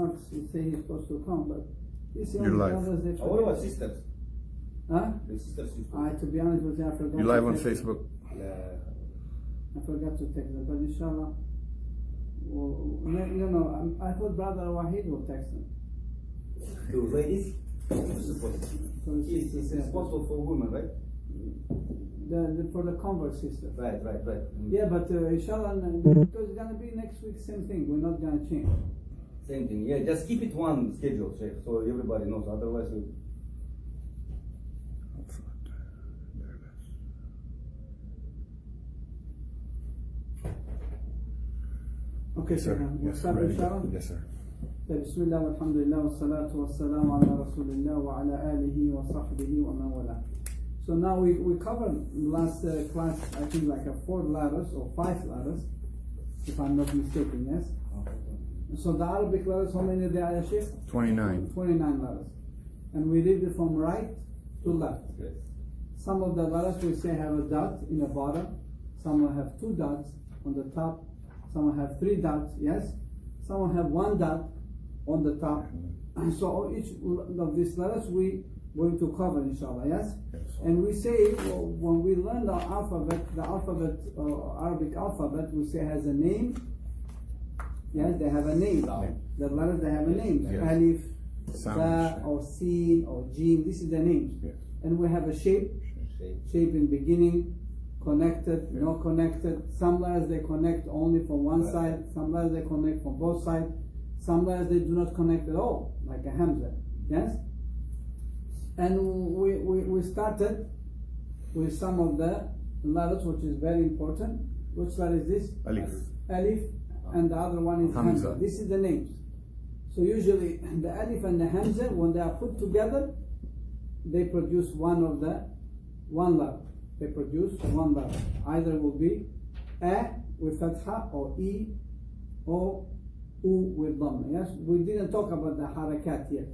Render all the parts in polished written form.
Mark say he's supposed to come, but this You're live. What about sisters? Huh? The sisters used to. To be honest with you, I forgot. You live on text Facebook? I forgot to text them, but inshallah, well, I thought Brother Wahid will text them. To ladies? It's responsible for women, right? For the convert sister. Right. Yeah, but inshallah, because it's gonna be next week, same thing. We're not gonna change. Same thing. Yeah, just keep it one schedule, Sheikh, so everybody knows. Otherwise, we. Okay, sir. Yes, start, inshallah. Yes, sir. Bismillah, alhamdulillah, wa salatu wa salam ala rasulillah wa ala alihi wa sahbihi wa man wala. So now we covered last class, I think like 4 letters or 5 letters, if I'm not mistaken, yes? So the Arabic letters, how many there are, Sheikh? 29. 29 letters. And we read it from right to left. Yes. Some of the letters we say have a dot in the bottom, some will have 2 dots on the top, some will have 3 dots, yes? Some will have 1 dot on the top. And so each of these letters we going to cover, inshallah, yes? And we say, when we learn the alphabet, Arabic alphabet, we say has a name. Yes, they have a name. The letters, they have a name. Yes. Alif, Ta, or Sin, or Jim. This is the names. Yes. And we have a shape. Shape in beginning, connected, not connected. Some letters they connect only from one side. Some letters they connect from both sides. Some letters they do not connect at all, like a Hamza. Yes? And we started with some of the letters, which is very important. Which letter is this? Alif. Alif, and the other one is Hamza. This is the names. So usually the Alif and the Hamza, when they are put together, they produce one letter. They produce one letter. Either will be A with Fatha, or E, or U with Dhamma. Yes? We didn't talk about the harakat yet.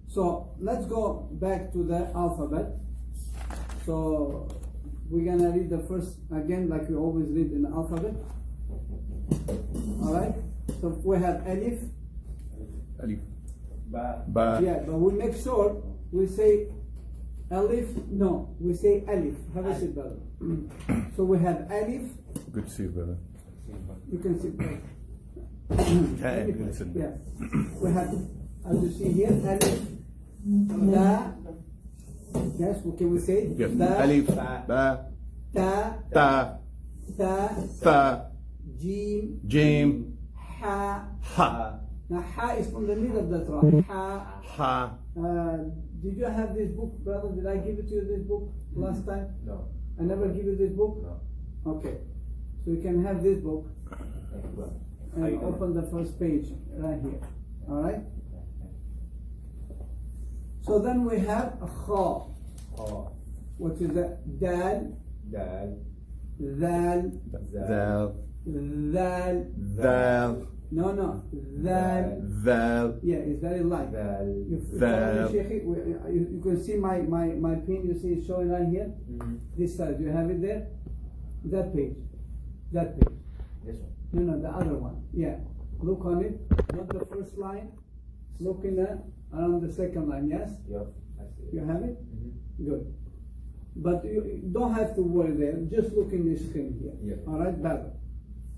So let's go back to the alphabet. So we're gonna read the first again, like we always read in the alphabet. Alright? So we have Alif. Alif. Ba. Yeah, but we make sure we say Alif. No, we say Alif. Have a seat, brother. So we have Alif. Good to see you, brother. You can sit there. Okay, good to see you. Yes. We have, as you see here, Alif. Da. Yes, what can we say? Yes. Da. Alif. Ba. Ta. Ta. Ta. Ta. Jim. Jim. Ha. Ha. Now Ha is from the middle of the throat. Ha. Ha. Did you have this book, brother? Did I give it to you, this book, last time? No. I never give you this book? No. Okay. So you can have this book and open the first page right here. Alright? So then we have Kha, which is the Dal, Dal. Dhal, Zal. Dhal. Zal. No, Dhal. Zal. Yeah, it's very light. Dal. You can see my pin, you see it showing right here? This side, you have it there? That page. That page. This one. No, the other one. Yeah. Look on it. Not the first line. Look in there. Around the second line, yes? Yeah, I see. You have it? Good. But you don't have to worry there. Just look in the screen here. Yeah. Alright, better.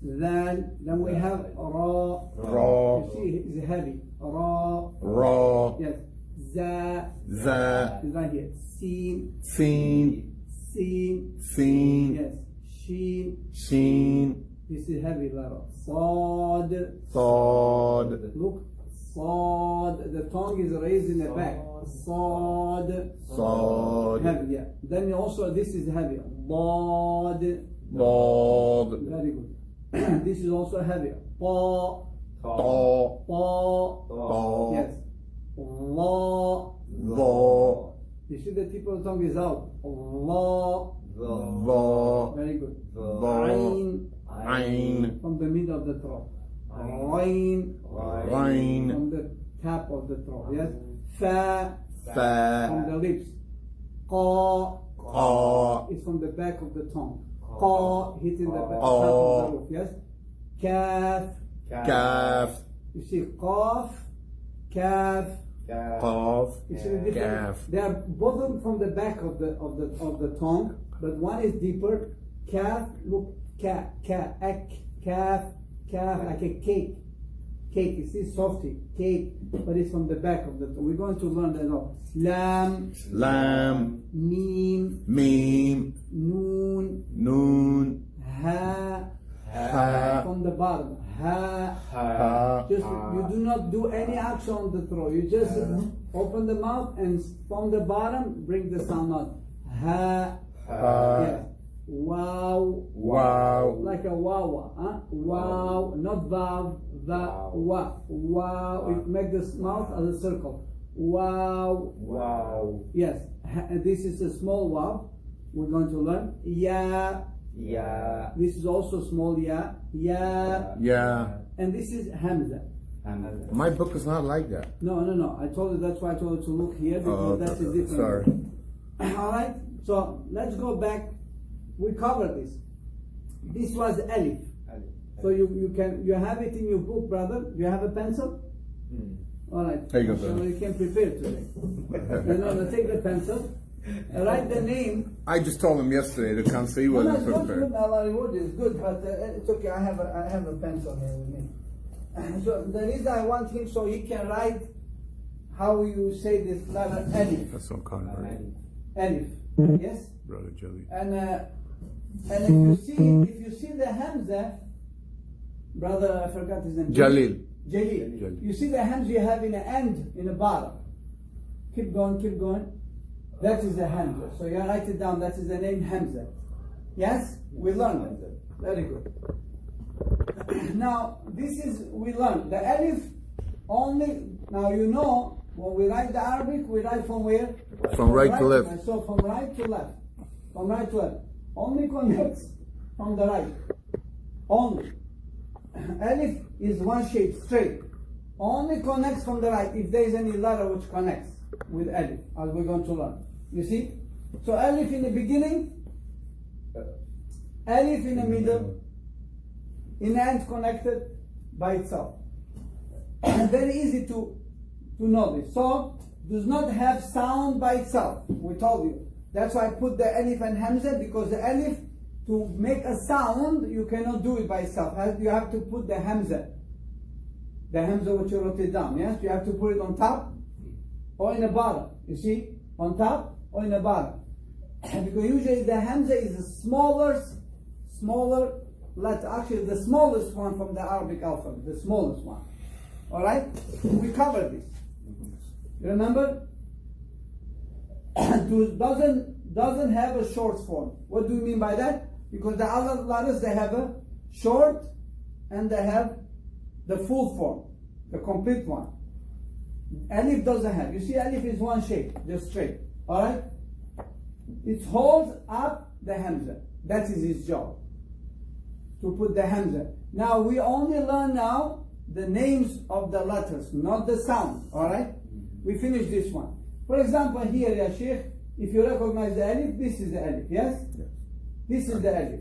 Then we have Ra. Ra. You see, it's heavy. Ra. Ra. Yes. Za. Za. Is right here. Sin. Sin. Sin. Sin. Yes. Sheen. Sheen. This is heavy letter. Sad. Sad. Look. Sad. The tongue is raised in the back. Sad. Sad. Heavy, yeah. Then also this is heavy. Dad. Dad. Very good. This is also heavy. Pa. Ta. Pa. Ta. Yes. La. La. You see the tip of the tongue is out. La. La. Very good. La. Ain. Ain. From the middle of the throat. Rain. Rain. From the top of the throat. Yes. Fa. Fa. From the lips. Qa. Qa. Is from the back of the tongue. Qa hitting the top of the roof. Yes. Kaf. Kaf. You see, Qaf kaf. Qaf. It's really different. Kaf. They are both of them from the back of the tongue, but one is deeper. Kaf, look, ek, kaf, like a cake. Cake, you see, softy, cake, but it's from the back of the tongue. We're going to learn that all. Lam, Lam. mim, Mim. noon, Noon. ha, Ha. from the bottom. Ha. Ha. Just you do not do any action on the throat. You just open the mouth and from the bottom bring the sound out. Ha. Ha. Yes. Wow. Wow. Like a wawa. Huh? Wow. Not vav. Va. Wa. Wow. You make the mouth as a circle. Wow. Wow. Yes. And this is a small wow. We're going to learn. Ya. Yeah. This is also small ya. Ya. Yeah. And this is hamza. My book is not like that. No. I told you, that's why I told you to look here, because that's a okay. different. Sorry. All right. So let's go back. We covered this. This was alif. So you have it in your book, brother. You have a pencil? All right. There you go, So brother. you can prepare today. Take the pencil. Write the name. I just told him yesterday to come, so he No, wasn't it's good. prepared. Allah reward you. It's good, but it's okay. I have a pencil here with me. So the reason I want him so he can write how you say this letter alif. That's so kind, Alif. Yes. Brother Jelly. And if you see the hamza, brother, I forgot his name. Jalil. Jalil. You see the hamza you have in the end, in the bottom. Keep going. That is the hamza. So you write it down. That is the name hamza. Yes, we learned it. Very good. Now we learned the alif only. Now you know when we write the Arabic, we write from where? From right to left. So from right to left. From right to left. Only connects from the right. Only. Alif is one shape, straight. Only connects from the right if there is any letter which connects with alif, as we're going to learn. You see? So alif in the beginning, alif in the middle, in the end connected by itself. Very easy to know this. So does not have sound by itself. We told you. That's why I put the alif and hamza, because the alif, to make a sound, you cannot do it by itself. You have to put the hamza. The hamza which you wrote it down, yes? You have to put it on top or in the bottom. You see? On top or in the bottom. Because usually the hamza is the smaller letter. Actually, the smallest one from the Arabic alphabet. The smallest one. Alright? We covered this. You remember? Doesn't have a short form. What do you mean by that? Because the other letters, they have a short and they have the full form, the complete one. Alif doesn't have. You see, alif is one shape, just straight. Alright? It holds up the hamza. That is its job. To put the hamza. Now we only learn now the names of the letters, not the sound. Alright? We finished this one. For example, here, ya Sheikh, if you recognize the alif, this is the alif, yes? Yes. This is the alif.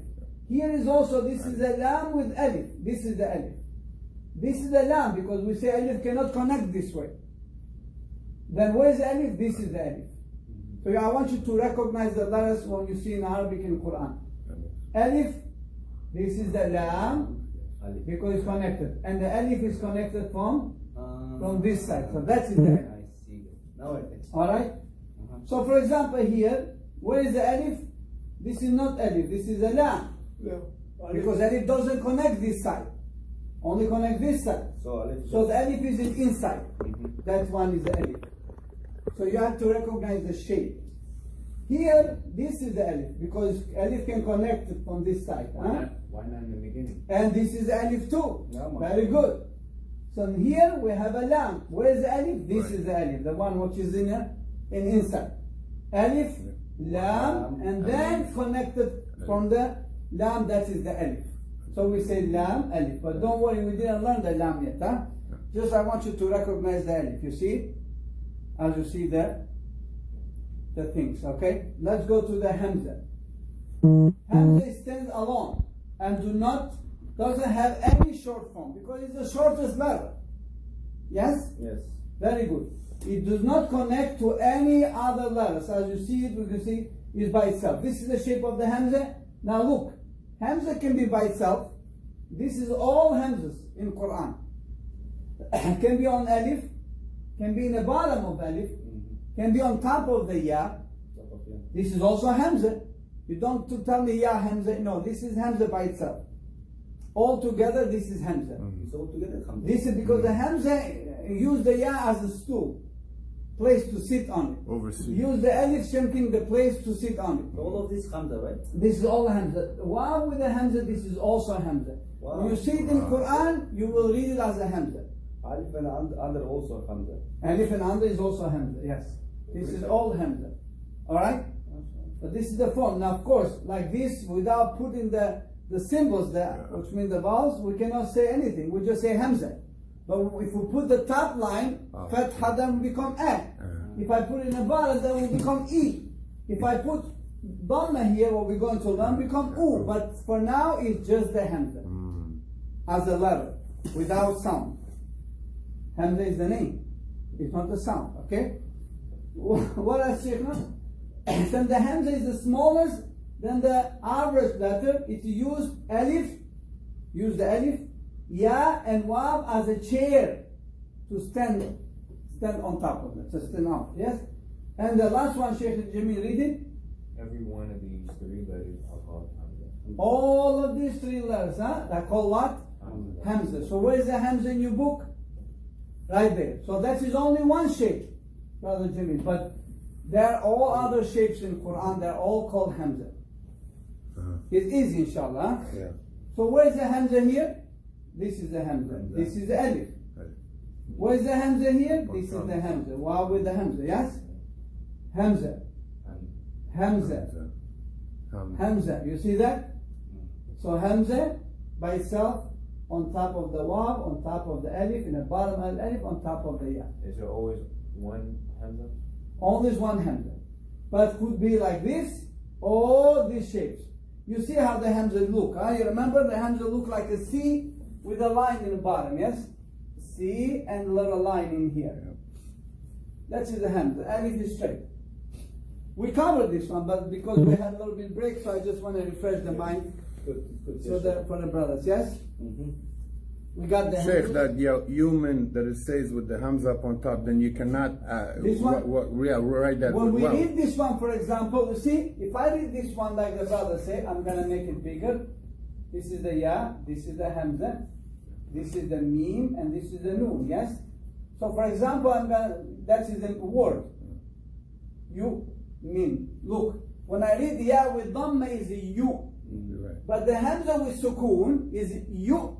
Here is also, this is the lam with alif. This is the alif. This is the lam, because we say alif cannot connect this way. Then where is the alif? This is the alif. So I want you to recognize the letters when you see in Arabic and Quran. Alif, this is the lam, because it's connected. And the alif is connected from this side. So that is the alif. I see. Now I think. Alright? So for example here, where is the alif? This is not alif, this is a lam. Because alif doesn't connect this side. Only connect this side. So the alif is inside. That one is the alif. So you have to recognize the shape. Here, this is the alif, because alif can connect from this side. Why not in the beginning? And this is the alif too. No, very good. So here we have a lam. Where is the alif? This is the alif, the one which is in inside. Alif, lam, and then connected from the lam, that is the alif. So we say lam, alif. But don't worry, we didn't learn the lam yet. Huh? Just I want you to recognize the alif. You see it? As you see the things, okay? Let's go to the hamza. Hamza stands alone and doesn't have any short form, because it's the shortest letter. Yes? Yes. Very good. It does not connect to any other letters. As you see it, we can see it's by itself. This is the shape of the Hamza. Now look, Hamza can be by itself. This is all Hamzas in Quran. Can be on Alif, can be in the bottom of Alif, can be on top of the Ya. This is also Hamza. You don't tell me Ya Hamza. No, this is Hamza by itself. All together, this is Hamza. So together, This is because the Hamza use the Ya as a stool, place to sit on it. Oversee. Use the Alif, same thing, the place to sit on it. all of this Hamza, right? This is all Hamza. Wow with the Hamza, this is also Hamza. Wow. When you see it in Quran, you will read it as a Hamza. Alif and under also Hamza. Alif and under is also Hamza, yes. This is all Hamza. Alright? But this is the form. Now of course, like this, without putting the symbols there, which mean the vowels, we cannot say anything. We just say Hamza. But if we put the top line, Fatha, then we become A. If I put it in the bottom, then we become E. If I put Dhamma here, what we're going to learn, become U. But for now, it's just the Hamza. As a letter, without sound. Hamza is the name. It's not the sound, okay? What else, Sheikh? Then the Hamza is the smallest, then the average letter. It's used Alif, use the Alif, Ya and Waw as a chair to stand on top of it, to stand out, yes? And the last one, Sheikh Jamil, read it. Every one of these three letters are called Hamza. All of these three letters, they're called what? Hamza. So where's the Hamza in your book? Right there. So that is only one shape, Brother Jamil. But there are all other shapes in Quran, they're all called Hamza. It's easy, inshallah. Yeah. So where's the Hamza here? This is the Hamza. This is the Alif. Where's the Hamza here? This is the Hamza. Wow with the Hamza, yes? Hamza. Hamza. Hamza. You see that? So Hamza by itself, on top of the Waw, on top of the Alif, in the bottom of the Alif, on top of the Ya. Is there always one Hamza? Only one Hamza. But could be like this, all these shapes. You see how the Hamza look, huh? You remember the Hamza look like a C with a line in the bottom, yes? C and a little line in here. That is the Hamza. Alif is straight. We covered this one, but because we had a little bit break, so I just want to refresh the mind. Good. So that for the brothers, yes? We got the Sheikh, Hamza. that human that it says with the Hamza up on top, then you cannot This one? write that. When we read this one, for example, you see, if I read this one like the brother say, I'm going to make it bigger. This is the Ya, this is the Hamza, this is the Mim, and this is the Noon, yes? So for example, that is the word. You, Mim. Look, when I read Ya with Dhamma is You. But the Hamza with Sukoon is You.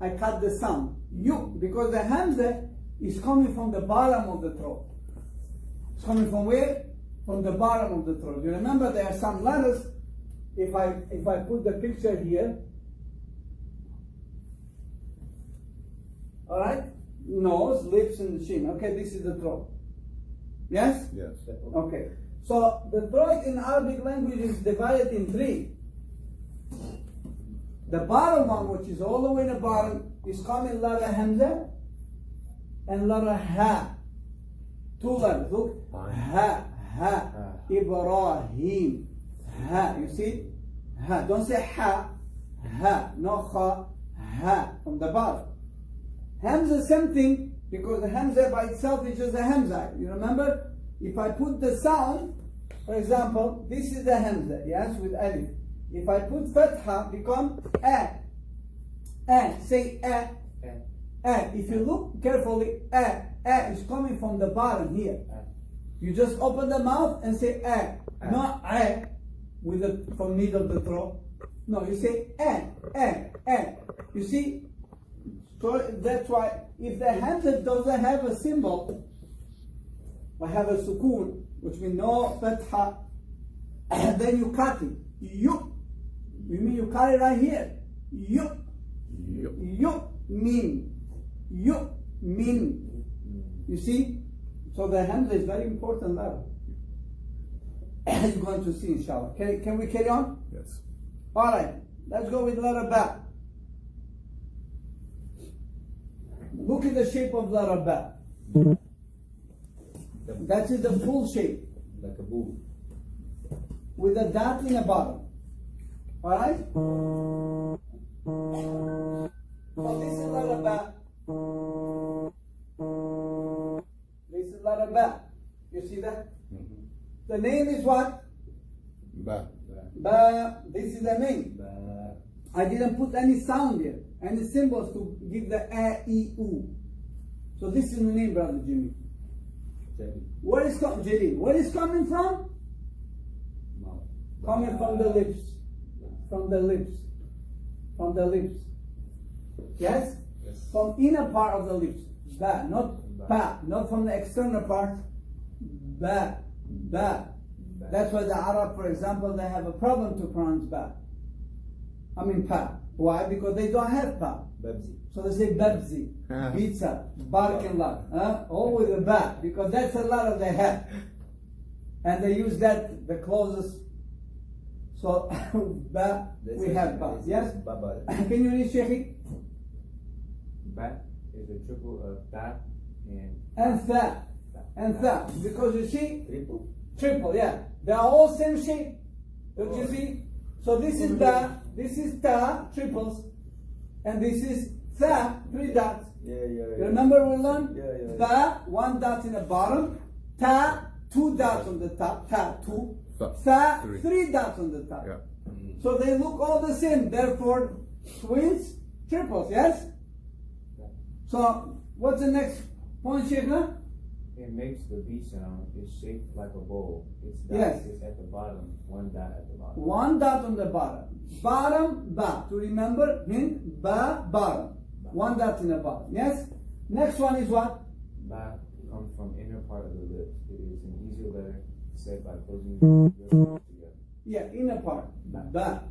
I cut the sound. You. Because the Hamza is coming from the bottom of the throat. It's coming from where? From the bottom of the throat. You remember there are some letters. If I put the picture here. Alright? Nose, lips, and the chin. Okay, this is the throat. Yes? Yes. Okay. So the throat in Arabic language is divided in three. The bottom one, which is all the way in the bottom, is coming letter Hamza and letter Ha. Two letters. Look. Ha. Ibrahim. Ha. You see? Ha. Don't say Ha. Ha. No Ha. Ha. From the bottom. Hamza same thing, because the Hamza by itself is just a Hamza. You remember? If I put the sound, for example, this is the Hamza, yes, with Alif. If I put Fatha, become A. A. Say A. A. If you look carefully, A. A is coming from the bottom here. You just open the mouth and say A. Not A with the from middle of the throat. No, you say A. A. A. You see? So that's why if the Hamza doesn't have a symbol, or have a sukoon, which means no fatha, then you cut it. You mean you cut it right here. You mean. You see? So the Hamza is very important letter. You're going to see, inshallah. Can we carry on? Yes. Alright, let's go with letter Ba. Look at the shape of letter Ba. That is the full shape. Like a boo. With a dot in the bottom. Alright? So this is letter ba. This is letter ba. You see that? The name is what? Ba. Ba. This is the name. Ba. I didn't put any sound here, any symbols to give the a, e, u. So this is the name, brother Jimmy. Where is Jalil? Where is coming from? Mouth. Coming from the lips. From the lips. From the lips. Yes? Yes. From inner part of the lips. Ba, not pa, not from the external part. Ba, ba. That's why the Arab, for example, they have a problem to pronounce ba. I mean pa. Why? Because they don't have pa. Babsi. So they say babzi, pizza, barakallah, all with a ba, because that's a lot of they have. And they use that, the closest. So, ba, we have ba. Yes? Baba. Can you read Shaikh? Ba is a triple of ta and And tha. And tha. Because you see, Triple. triple, yeah. They are all same shape. Don't you see? So this is ba, this is ta, triples, and this is tha, 3 dots. Yeah. You remember we learned? Yeah. Tha, 1 dot in the bottom. Ta, 2 dots on the top. Ta, 2. Tha, Tha, 3. 3 dots on the top. Yeah. So they look all the same. Therefore, twins, triples, yes? So, what's the next point, Sheikh? it makes the B sound. It's shaped like a bowl. Its dot Yes. is at the bottom, 1 dot at the bottom. 1 dot on the bottom. Bottom, ba. To remember, hint, ba, bottom. 1 dot in the bottom. Yes? Next one is what? Ba comes from inner part of the lips. It is an easier letter said by closing your lips together. Yeah, inner part. Ba.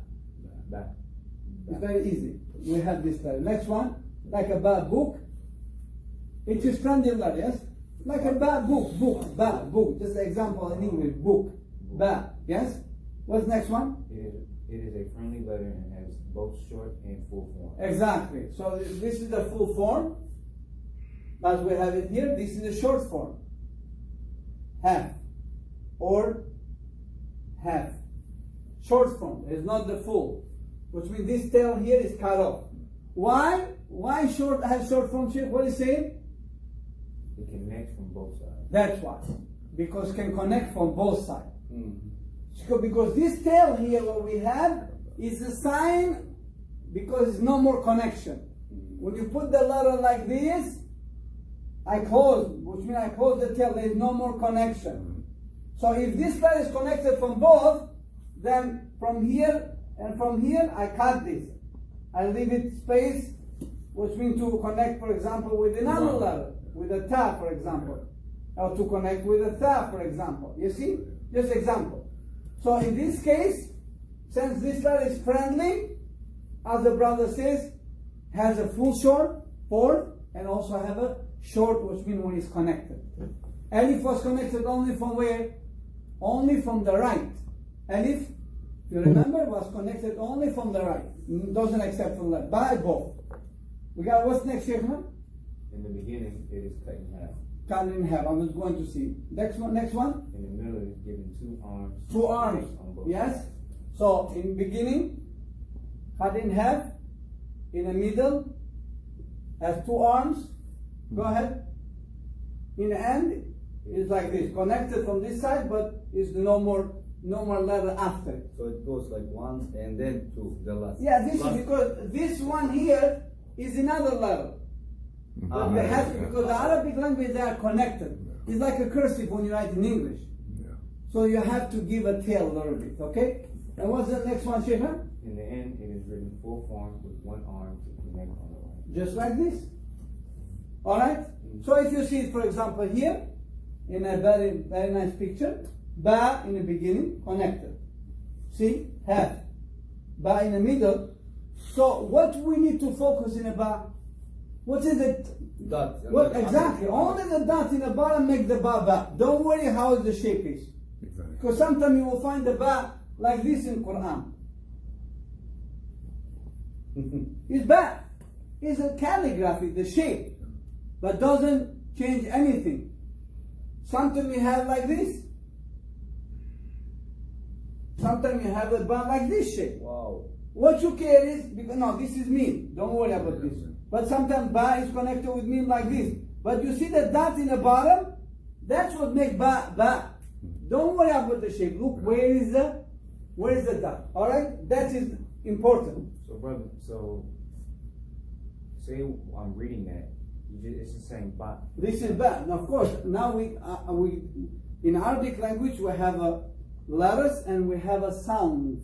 Ba. It's very easy. We have this letter. Next one, like a ba book. It is trending letter, yes? Like a ba book, ba book. Just an example in English, book, ba, yes? What's next one? It is a friendly letter and has both short and full form. Exactly. So this is the full form, as we have it here. This is the short form, half, or half. Short form is not the full, which means this tail here is cut off. Why? Why short has short form shape? What is saying? It connects from both sides. That's why. Because can connect from both sides. Mm. Because this tail here, what we have, is a sign because it's no more connection. When you put the letter like this, I close, which means I close the tail, there is no more connection. So if this letter is connected from both, then from here and from here, I cut this. I leave it space, which means to connect, for example, with another letter, with a ta, for example, or to connect with a tha, for example. You see? Just example. So in this case, since this letter is friendly, as the brother says, has a full short form and also have a short, which means when it's connected. Alif was connected only from where? Only from the right. Alif, you remember, was connected only from the right. Doesn't accept from left. By both. We got what's next, Sheikh? In the beginning, it is cut in half. Cut in half. I was going to see. Next one. Next one. In the middle, it is given 2 arms. 2 arms. On both Yes. sides. So in beginning, cut in half. In the middle, has 2 arms. Go ahead. In the end, it's like this, connected from this side, but it's no more letter after it. So it goes like 1 and then 2, the last. Yeah, this last. is because this one here is another letter. But they have to, because the Arabic language, they are connected. It's like a cursive when you write in English. So you have to give a tail a little bit, okay? And what's the next one, Sheikh? In the end, it is written full form with 1 arm to connect on the right. Just like this. Alright? So if you see it, for example, here, in a very, very nice picture, ba in the beginning, connected. See? Half. Ba in the middle. So what we need to focus in a ba? What is it? Dot. What exactly? Only the dot in the bottom make the ba ba. Don't worry how the shape is. Exactly. Because sometimes you will find the ba like this in Quran. It's ba. It's a calligraphy, the shape, but doesn't change anything. Sometimes you have like this. Sometimes you have a ba like this shape. Wow. What you care is, because no, this is meme. Don't worry about this. But sometimes ba is connected with meme like this. But you see the dot in the bottom? That's what makes ba. Don't worry about the shape. Look, where is the dot? All right, that is important. So, brother, say I'm reading that, it's just saying ba. This is ba. And of course, now we in Arabic language we have a letters and we have a sound.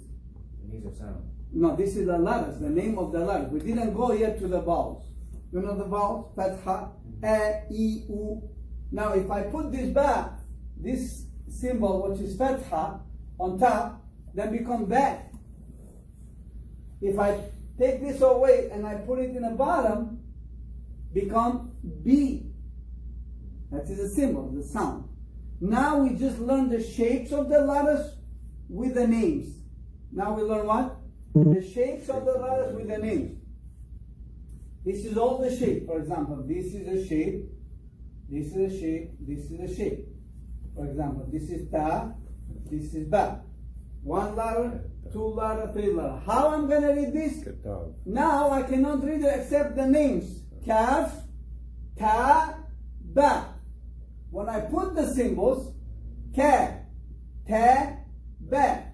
And these are sounds. No, this is the letters, the name of the letters. We didn't go yet to the vowels. You know the vowels? Fatha, a, I, u. Now, if I put this ba, this symbol, which is fatha, on top, then become ba. If I take this away and I put it in the bottom, become b. That is a symbol, the sound. Now we just learn the shapes of the letters with the names. Now we learn what? The shapes of the letters with the names. This is all the shape. For example, this is a shape, this is a shape, this is a shape. For example, this is ta, this is ba. One letter, two letter, three letter. How I'm going to read this? Now I cannot read it except the names. Kaf, ta, ba. When I put the symbols, ka, ta, ba.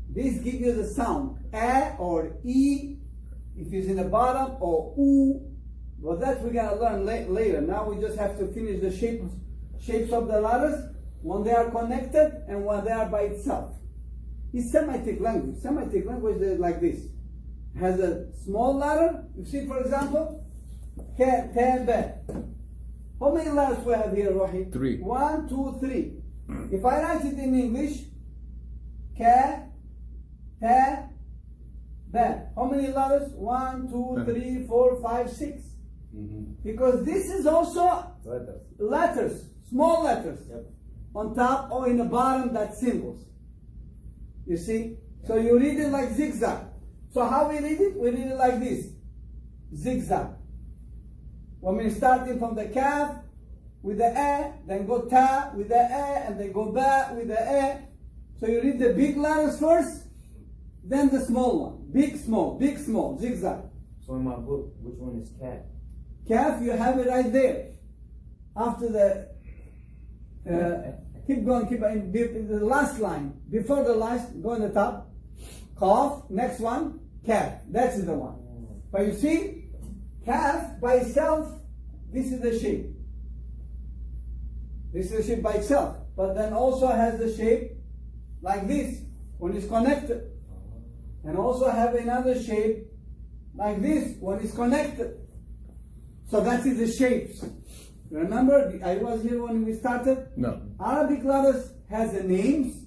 This gives you the sound. A or E, if it's in the bottom, or U. Well, that we're going to learn later. Now we just have to finish the shapes of the letters when they are connected and when they are by itself. It's Semitic language. Semitic language is like this. It has a small letter. You see, for example, Ka, Ta, Ba. How many letters we have here, Rohi? 3. 1, 2, 3. If I write it in English, Ka, Ta, Ba. How many letters? 1, 2, 3, 4, 5, 6. Because this is also letters, small letters. Yep. On top or in the bottom, that's symbols. You see? So you read it like zigzag. So how we read it? We read it like this. Zigzag. When we're starting from the kaf with the a, then go ta with the a, and then go ba with the a. So you read the big letters first, then the small one. Big, small, zigzag. So in my book, which one is cat? Kaf, you have it right there. After the, keep going, the last line. Before the last, go on the top. Qaf, next one, kaf. That's the one. But you see, kaf by itself, this is the shape. This is the shape by itself. But then also has the shape like this when it's connected. And also have another shape like this when it's connected. So that is the shapes. Remember, I was here when we started? No. Arabic letters has the names,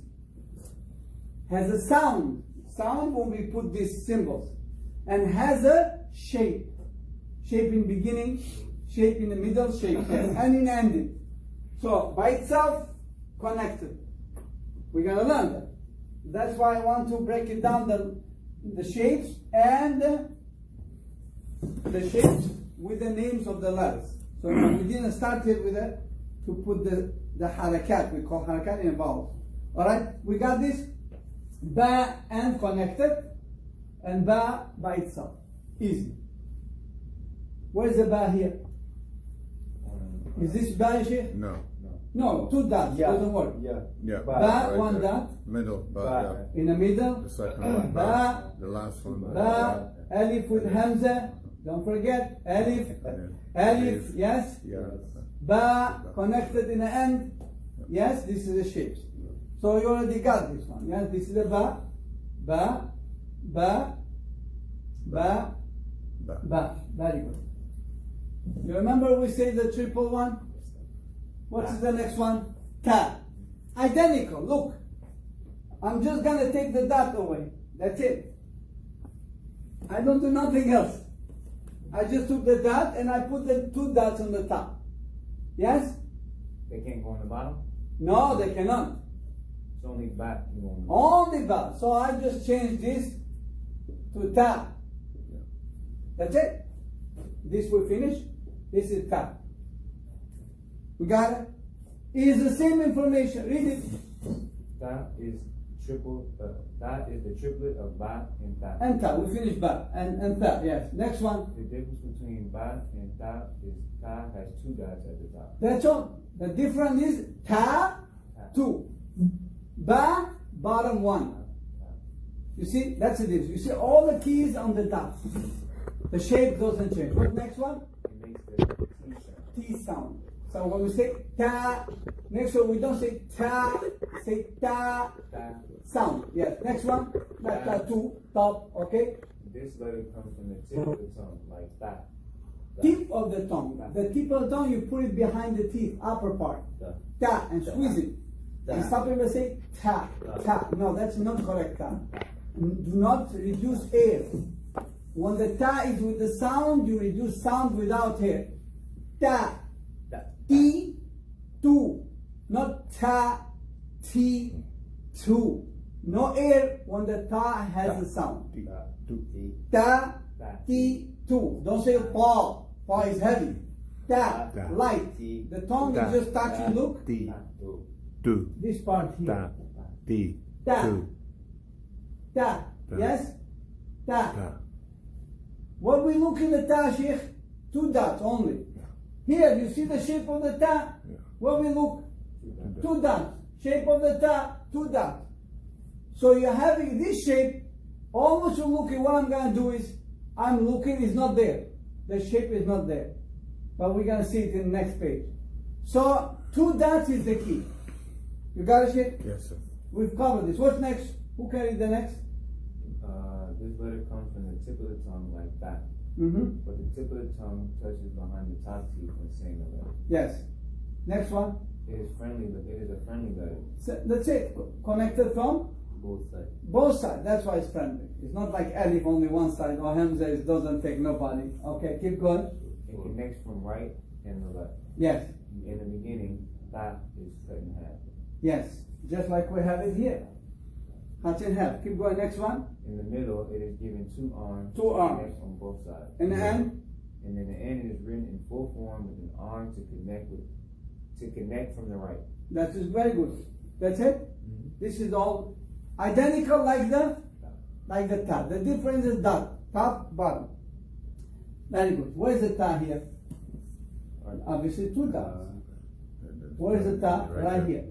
has a sound. Sound when we put these symbols. And has a shape. Shape in beginning, shape in the middle, shape and in ending. So by itself, connected. We're going to learn that. That's why I want to break it down, the shapes and the shapes with the names of the letters. So we didn't start here with it to put the harakat. We call harakat in vowels. Alright, we got this. Ba and connected, and ba by itself. Easy. Where's the ba here? Is this ba here? No. No, two dots. Yeah. Doesn't work. Yeah. Yeah. Ba, Right one there. dot. Middle. Ba. In the middle. Yeah. The second one. Ba. The last one. Ba. Alif with hamza. Don't forget. Alif. Alif. Yes. Yeah. Ba connected in the end. Yes, this is the shapes. So you already got this one. Yes, this is the ba, ba, ba, ba, ba. Very good. You remember we say the triple one? What is the next one? Ta. Identical. Look. I'm just gonna take the dot away. That's it. I don't do nothing else. I just took the dot and I put the two dots on the top. Yes? They can't go on the bottom? No, they cannot. It's only back. Only ba. So I just changed this to ta. That's it. This we finish. This is ta. We got it? It is the same information. Read it. That is the triplet of ba and ta. And ta. We finished ba. And ta. Yes. Next one. The difference between ba and ta is ta has two dots at the top. That's all. The difference is ta, 2. Ba, bottom 1. You see, that's the difference. You see all the keys on the top. The shape doesn't change. What next one? It makes the T sound. T sound. So when we say ta, make sure we don't say ta, say ta, Ta. sound. Yes. Next one. Ta, 2, top. Okay. This letter comes from the tip of the tongue, like that. Tip of the tongue. The tip of the tongue, you put it behind the teeth, upper part. Ta, and squeeze it. And some people say ta, ta. No, that's not correct ta. Do not reduce air. When the ta is with the sound, you reduce sound without air. Ta, T, 2. Not ta, T, 2. No air when the ta has a sound. Ta, T, 2. Don't say pa. Pa is heavy. Ta, light. The tongue is just touching, look. This part here. Ta. Ta. Yes? Ta. What we look in the ta, Sheikh? 2 dots only. Here, you see the shape of the ta? What we look? 2 dots. Shape of the ta, 2 dots. So you're having this shape. Almost you're looking, what I'm going to do is, I'm looking, it's not there. The shape is not there. But we're going to see it in the next page. So, 2 dots is the key. You got it, Sheikh? Yes, sir. We've covered this. What's next? Who can read the next? This letter comes from the tip of the tongue like that. Mm-hmm. But the tip of the tongue touches behind the top teeth when saying the letter. Yes. Next one. It is friendly. It is a friendly letter. So, that's it. Connected from? Both sides. Both sides. That's why it's friendly. It's not like alif only one side or hamza it doesn't take nobody. Okay, keep going. It connects from right and the left. Yes. In the beginning, that is cut in half. Yes. Just like we have it here. Cut in half. Keep going. Next one. In the middle, it is given 2 arms. 2 arms. Connect on both sides. In the end? And in the end, it is written in full form with an arm to connect from the right. That is very good. That's it. This is all identical like the ta. The difference is dot, top, bottom. Very good. Where is the ta here? Obviously 2 dots. Where is the ta? Right here.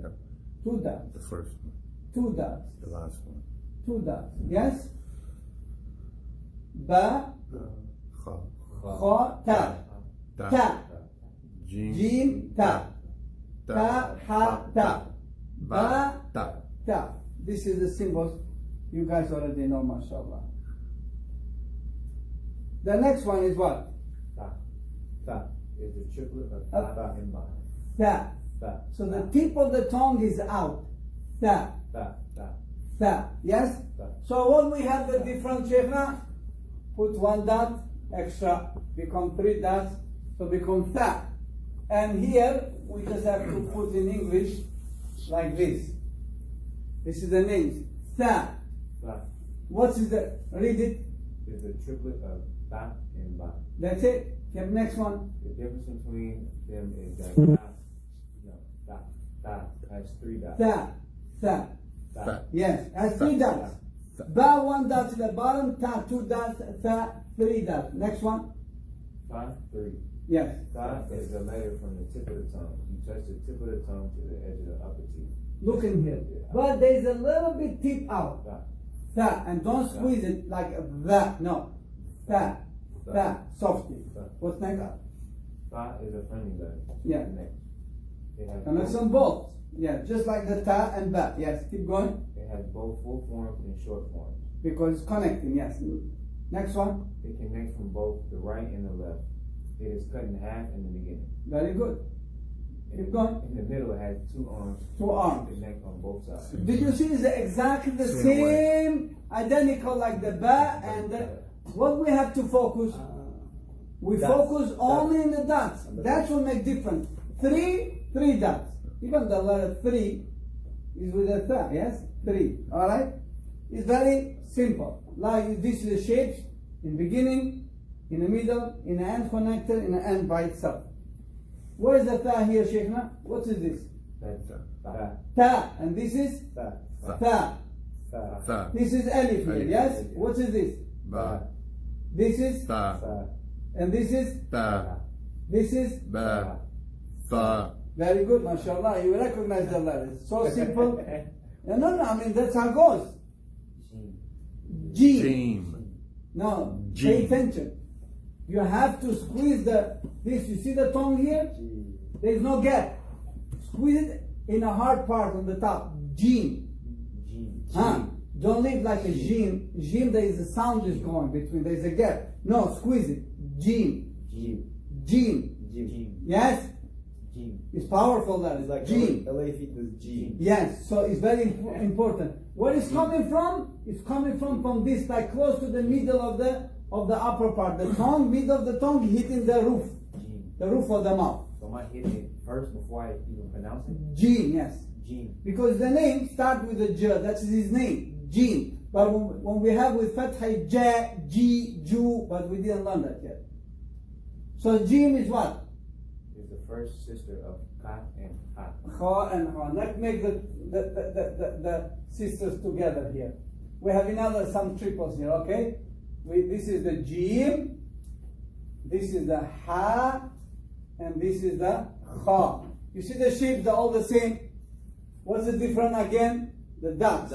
2 dots. The first one. 2 dots. The last one. 2 dots. Yes? Ba, kha, ta. Ta. Jim, ta. Ta, ha, ta. Ba, ta. This is the symbols you guys already know, mashallah. The next one is what? Ta. Ta is the triplet of ta and ba. Ta. Ta. So the tip of the tongue is out. Ta. Ta. Ta. Ta. Yes? Ta. So when we have the different shaykhna, put 1 dot extra, become 3 dots, so become ta. And here we just have to put in English like this. This is the names. Ta. Ta What is the, read it. is the triplet of ta and ba. That's it. Okay, next one. The difference between them is that ta has 3 dots. Ta. Ta. Ta. Yes, has 3 dots. Ba 1 dot to the bottom, ta 2 dots, ta 3 dots. Next one. Ta 3. Yes. Ta is the letter from the tip of the tongue. You touch the tip of the tongue to the edge of the upper teeth. Look in here. But there's a little bit tip out. Ta. Ta. And don't squeeze it like that. No. Ta. Ta. Softly. What's next? Ta is a friendly letter. Yeah. Next. It has Connects on both. Yeah, just like the ta and ba. Yes, keep going. It has both full forms and short forms. Because it's connecting, yes. Next one. It connects from both the right and the left. It is cut in half in the beginning. Very good. Keep going. In the middle, it has 2 arms. 2 arms. Connect on both sides. Did you see it's exactly the same, identical like the ba and the, what we have to focus? We focus only in the dots. That will make difference. 3 dots. Even the letter 3 is with a ta, yes? 3, alright? It's very simple. Like this is the shapes in beginning, in the middle, in the end connected, in the end by itself. Where is the ta here, Sheikhna? What is this? Ta. Ta. And this is? Ta. Ta. Ta. This is alif here, Alif. yes? What is this? Ba. This is? Ta. Ta. And this is? Ta. This is? Ba. Fa. Very good, mashallah. You recognize the letters. So simple. No, I mean, that's how it goes. Jim. Jim. Now, Jim. pay attention. You have to squeeze this. You see the tongue here? There is no gap. Squeeze it in a hard part on the top. Jim. Huh? Don't leave like a jim. Jim, there is a sound is going between. There is a gap. No, squeeze it. Jim. Jim. Yes? It's powerful that. It's like Jim. LA Fitness G. Yes, so it's very important. Where it's coming from? It's coming from this, like close to the middle of the upper part. The tongue, middle of the tongue hitting the roof of the mouth. So am I hitting it first before I even pronounce it? Jim, yes. Jim. Because the name starts with a J, that's his name, Jim. But when we have with Fatha, J, G, Ju, but we didn't learn that yet. So Jim is what? Is the first sister of Ka and Ha. Kha and Ha. Let's make the sisters together here. We have some triples here, okay? This is the Jim, this is the Ha, and this is the Kha. You see the shapes, they're all the same. What's the difference again? The dots.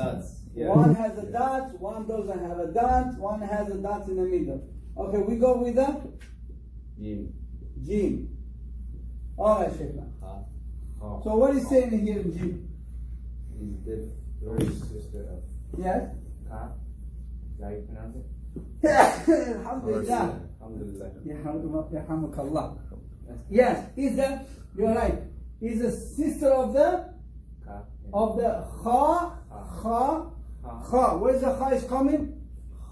Yeah. One has a dot, one doesn't have a dot, one has a dot in the middle. Okay, we go with the Jim. Alright, Sheikh. Ha. So what is saying here in Jim? Is the first sister of Yes? Ka. Is that how you pronounce it? Alhamdulillah. Alhamdulillah. Yahmakallah. Yes, you're right. Is the sister of the Ka. Kha. Kha. Where's the Kha is coming?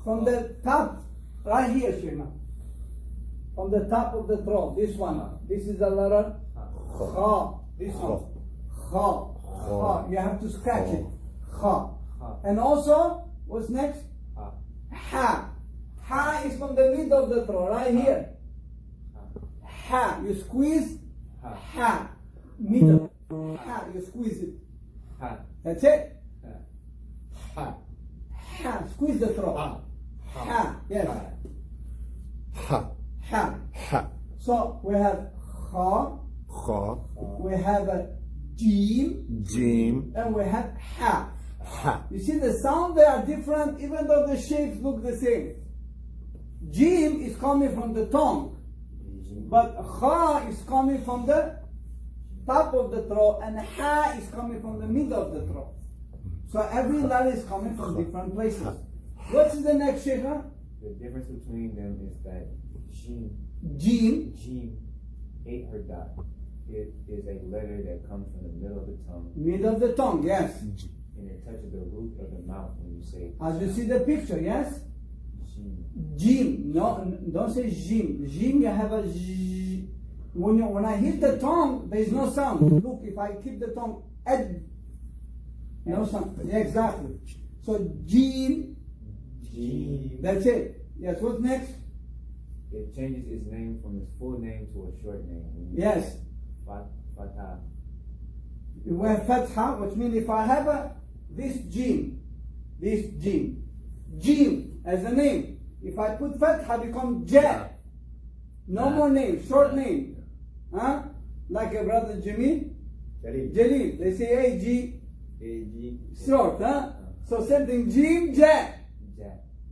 From the top, right here, Shema. From the top of the throat, this one. This is the letter Kha. This one. Kha. You have to scratch it. Kha. And also, what's next? Ha. Ha is from the middle of the throat, right here. Ha. You squeeze. Ha. Middle. Ha. You squeeze it. Ha. That's it. Ha. Ha. Squeeze the throat. Ha. Yes. Ha. Ha. Ha. So we have Kha. Kha. We have a Jim. Jim. And we have Ha. Ha. You see the sound, they are different even though the shapes look the same. Jim is coming from the tongue, but Kha is coming from the top of the throat and Ha is coming from the middle of the throat. So every letter is coming from different places. What is the next, Sheikh? The difference between them is that Jim. Jim ate her dot. It is a letter that comes from the middle of the tongue. Middle of the tongue, yes. And it touches the root of the mouth when you say. As you see the picture, yes? Jim. Jim. No, don't say Jim. Jim, you have a J. When I hit the tongue, there is no sound. Look, if I keep the tongue at no sound. Yeah, exactly. So Jim. G. That's it. Yes. What's next? It changes its name from its full name to a short name. When you Yes. say Fatah. We have Fatha, which means if I have this Jim, Jim as a name. If I put Fatha, become Ja. No more name, short name. Huh? Like a brother Jamil. Jalil. They say A-G, A-G. short, huh? So same thing, Jim, Ja.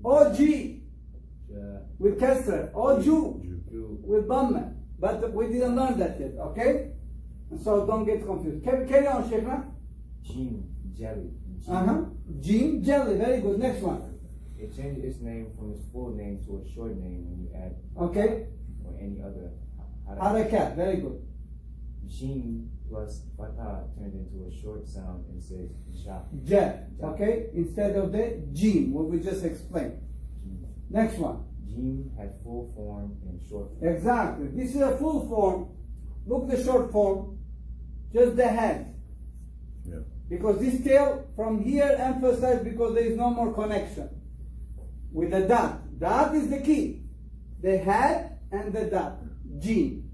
O-G with Kasra. O-Ju with Dhamma. But we didn't learn that yet, okay? So don't get confused. Carry on, Sheikh. Jim, jelly. Jim, jelly. Very good. Next one. It changes its name from its full name to a short name when you add Okay. or any other Harakat. Very good. Jim plus fatah turns into a short sound and says ja. Ja. Okay. Instead of the Jim, what we just explained. Next one. Jim has full form and short form. Exactly. This is a full form. Look the short form. Just the head. Yeah. Because this tail from here emphasized because there is no more connection with the dot. Dot is the key. The head and the dot. Jim.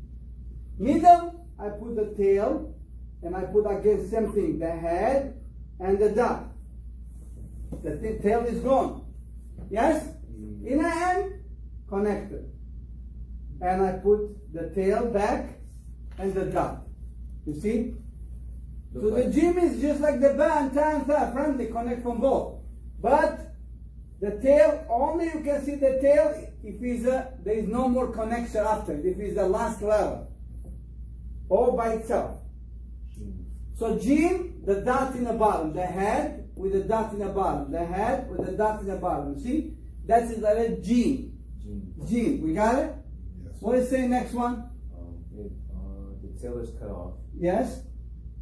Middle, I put the tail, and I put again same thing, the head and the dot. The tail is gone. Yes? In the end, connected. And I put the tail back and the dot. You see? So the jim is just like the ba and ta and tha, friendly, connect from both. But the tail, only you can see the tail if there is no more connection after, if it's the last letter. All by itself. So jim, the dot in the bottom, the head with the dot in the bottom, the head with the dot in the bottom. See? That's the letter jim. Jim. We got it? Yes. What is saying next one? The tail is cut off. Yes?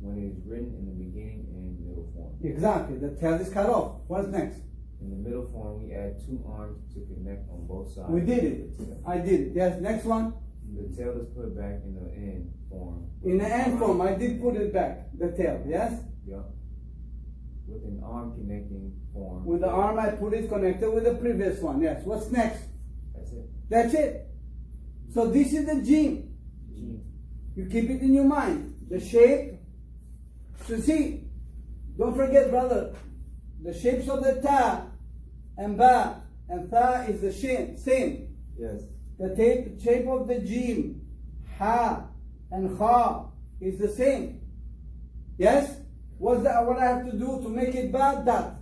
When it is written in the beginning and middle form. Exactly. The tail is cut off. What's next? In the middle form, we add 2 arms to connect on both sides. We did it. I did it. Yes. Next one. The tail is put back in the end form. In the end form, I did put it back. The tail. Yes? Yup. With an arm connecting form. With the arm, I put it connected with the previous one. Yes. What's next? That's it. That's it. So this is the jim. You keep it in your mind. The shape. So see, don't forget, brother, the shapes of the ta and ba and tha is the same. Yes. The shape of the jim, ha and kha is the same. Yes? What I have to do to make it ba? Dot.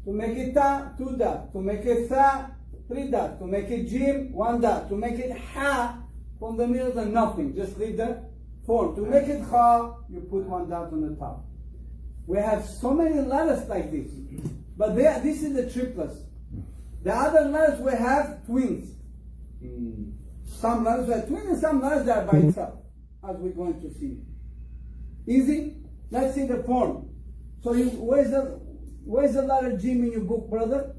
To make it ta, 2 dots. To make it tha, 3 dots. To make it jim, 1 dot. To make it ha, from the middle to nothing. Just leave the form. To make it kha, you put 1 dot on the top. We have so many letters like this. But this is the triplets. The other letters we have twins. Some letters are twins and some letters are by itself, as we're going to see. Easy? Let's see the form. So where's the letter jim in your book, brother?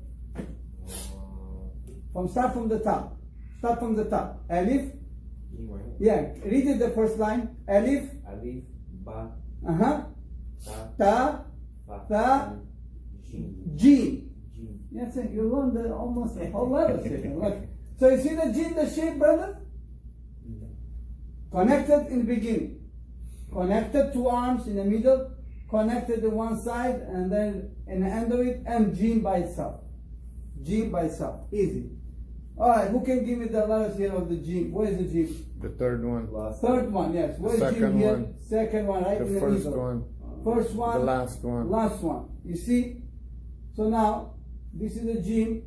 Start from the top. Start from the top. Alif. Yeah, read it the first line. Alif. Alif, ba, Ta. Tha. Jim. Yes, you learned almost the whole letters here. So you see the jim, the shape, brother? Connected in the beginning. Connected 2 arms in the middle. Connected to one side, and then in the end of it, and jim by itself. Jim by itself. Easy. Alright, who can give me the letters here of the jim? Where is the jim? The third one. Third one, yes. Where is jim Second here? one. Second one, right The in the first middle. one. First one. The last one. Last one. You see? So now, this is the jim.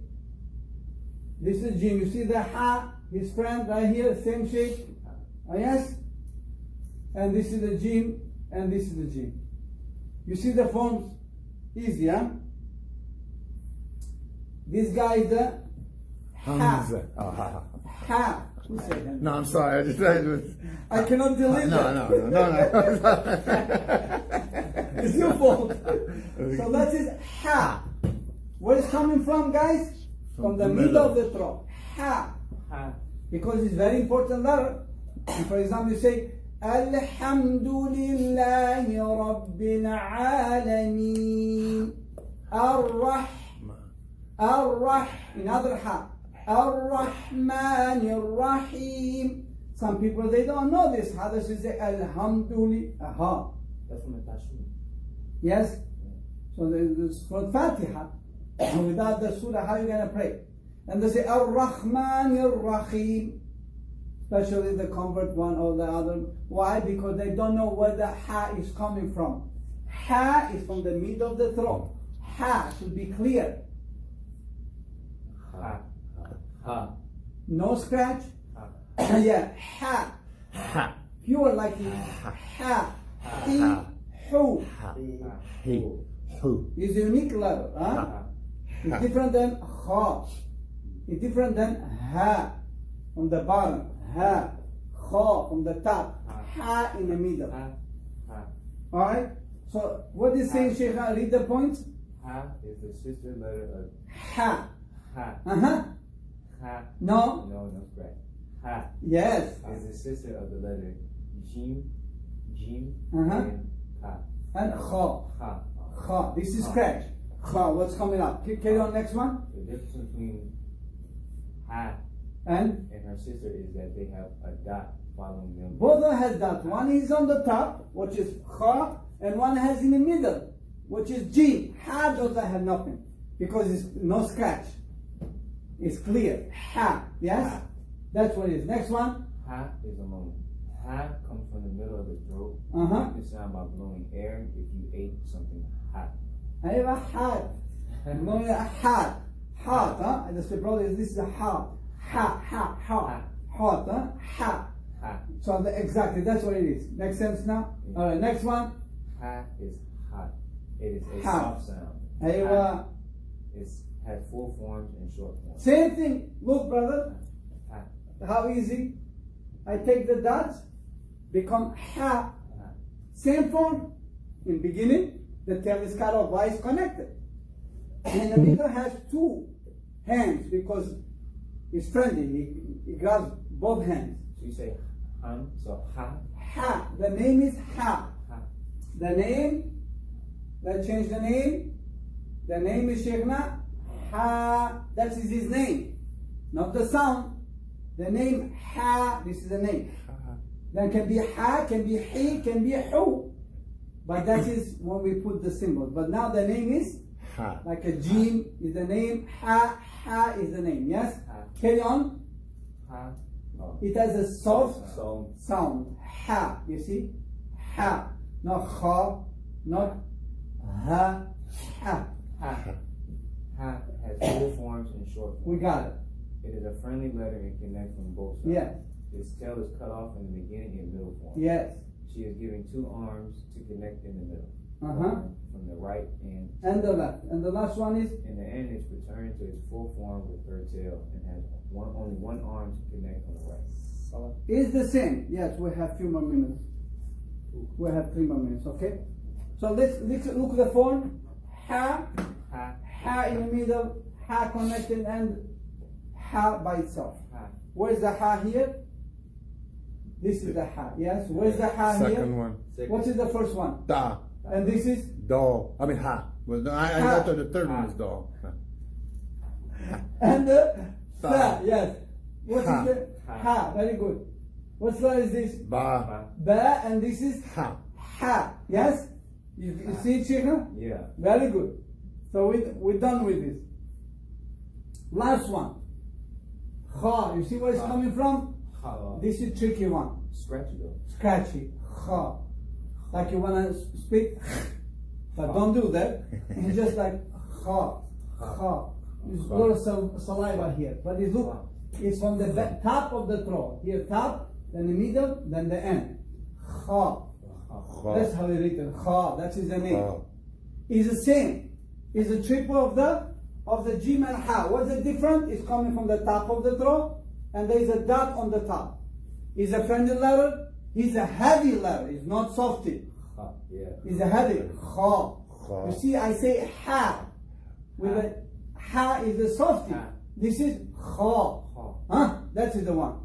This is jim. You see the ha, his friend right here, same shape. Yes? And this is the jim, and this is the jim. You see the forms? Easy, huh? This guy is the ha. Ha. Who said that? No, I'm sorry. I cannot delete that. No. It's your fault. So that is ha. Where is coming from, guys? From the middle of the throat. Ha. Because it's very important letter. And for example, you say, Alhamdulillahi Rabbil Alameen. Another ha. Ar-Rahman Ar-Rahim. Some people, they don't know this. How does it say Alhamdulillah? That's from the Tashud. Yes? So there's for Fatiha. Without the surah, how are you going to pray? And they say Ar-Rahman Ar-Rahim. Especially the convert one or the other. Why? Because they don't know where the ha is coming from. Ha is from the middle of the throat. Ha should be clear. Ha. No scratch. Yeah, ha. Pure like ha. He, hu. Is a unique letter. Huh? It's different than kha. It's different than ha. From the bottom. Ha. Kha from the top. Ha in the middle. Alright? So what is saying, Sheikh? Read the point. Ha is the sister letter of Ha. Ha. Ha. No. No scratch. Ha. Yes. Is the sister of the letter Jim, Uh-huh. and Ha. And kha. Ha. Kha. This is scratch. Kha. What's coming up? Carry on next one. The difference between Ha And her sister is that they have a dot following them. Both has that. One is on the top, which is ha, and one has in the middle, which is jim. Ha doesn't have nothing because it's no scratch. It's clear. Ha. Yes? Ha. That's what it is. Next one. Ha is a moan. Ha comes from the middle of the throat. Uh-huh. Make the sound by blowing air if you ate something hot. أيوة hot. No, hot. Hot, huh? And I say, brother, this is a hot. Hot. Hot, huh? Hot. Ha. So exactly, that's what it is. Makes sense now? Yeah. All right, next one. Ha is hot. It is a Ha. soft sound. أيوة. Has full forms and short forms. Same thing. Look, brother. Ha. How easy. I take the dots, become ha. Ha. Same form. In beginning, the tail is cut off. Why is connected? And the middle has two hands because it's friendly. He grabs both hands. So you say so ha. Ha. The name is ha. Ha. The name, let's change the name. The name is Sheikhna. Ha. That is his name. Not the sound. The name ha. This is the name. Then can be ha, can be he, can be hu. But that is when we put the symbol. But now the name is Ha. like a jim is the name. Ha. Ha is the name. Yes? Ha. Carry on. Ha. Oh. It has a soft So sound. Ha. You see? Ha. Not ha. Not ha. Ha. Ha. Ha has full forms and short forms. We got it. It is a friendly letter and connects from both sides. Yes. Its tail is cut off in the beginning and middle form. Yes. She is giving two arms to connect in the middle. Uh-huh. From the right and And the left. And the last one is in the end it's returned to its full form with her tail and has only one arm to connect on the right. is the same. Yes, we have few more minutes. We have 3 more minutes, okay? So let's look at the form. Ha, Ha. ha in the middle, ha connected, and ha by itself. Ha. Where's the ha here? This is the ha, yes? Where's the ha Second here? one. What is the first one? Da. And this is? Do. I mean ha. Well, I Ha. thought the third one is do. And the Tha. tha, yes. What Ha. is the ha? Very good. What letter is this? Ba. Ba, and this is Ha. ha, yes? You see it, Sheikh? Yeah. Very good. So we're done with this. Last one. Ha. You see where it's coming from? Ha. This is tricky one. Scratchy though. Scratchy. Ha. Like you wanna speak, but don't do that. It's just like ha. Ha. There's a lot of saliva here, but it look. It's from the top of the throat. Here top, then the middle, then the end. Ha. That's how it's written. Ha. That is the name. Ha. It's the same. It's a triple of the jim and ha. What's the difference? It's coming from the top of the throat, and there is a dot on the top. It's a friendly letter. It's a heavy letter. It's not softy. Ha. Yeah. It's a heavy. Ha. Ha. You see, I say ha. With a ha is the softy. Ha. This is ha. Ha. Huh? That is the one.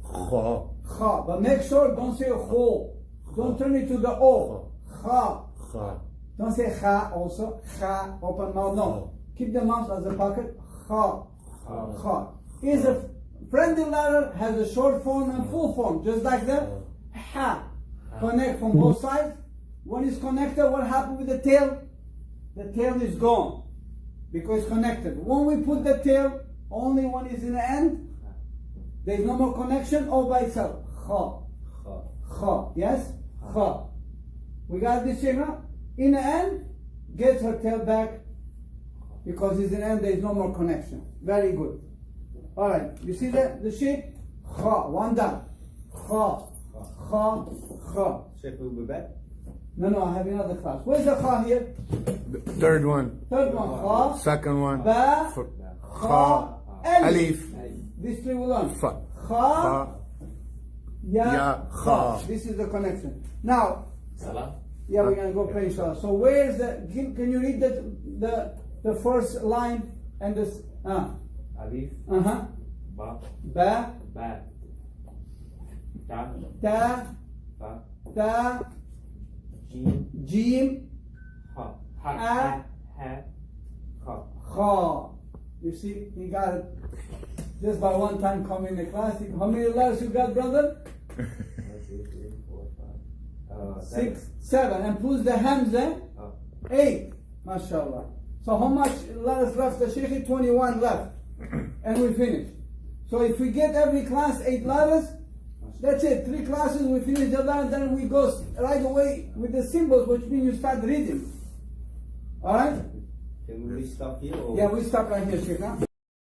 Ha. Ha. But make sure don't say ho. Don't turn it to the o. Ha. Ha. Don't say ha also. Ha. Open mouth. No. Keep the mouth as a pocket. Ha. Ha. Ha. Is a friendly letter, has a short form and full form, just like the ha. Connect from both sides. When it's connected, what happens with the tail? The tail is gone because it's connected. When we put the tail, only when it's in the end, there is no more connection all by itself. Ha. Ha. Ha. Yes? Ha. We got this here, huh? In the end, gets her tail back because it's in the end, there is no more connection. Very good. All right, you see the shape? Ha, one dot. Ha, ha, ha. Sheikh will be back. No, I have another class. Where's the ha here? Third one. Third one. Ha, Second one. ba, F- ha, alif. Alif. These three will learn. Fa. Ha, Ha. ya, Ya, ha. ha. This is the connection. Now, Salah. yeah, we're gonna go pray inshallah. So where's the? Can you read the first line and this? Alif. Ba. Ba, Ba. Ta. ta, Ta. ta, Jim. jim, Ha. Ha. Ha. Ha. Ha. ha. You see, you got it. Just by one time coming to class. How many letters you got, brother? 1, 2, 3, 4, 5. 6, 7. And plus the Hamza, 8. MashaAllah. So how much letters left? The Shaykh 21 left. And we finish. So if we get every class 8 letters, that's it. 3 classes, we finish the letter, then we go right away with the symbols, which means you start reading. Alright? Can we stop here? Or? Yeah, we stop right here, Shaykh. Huh?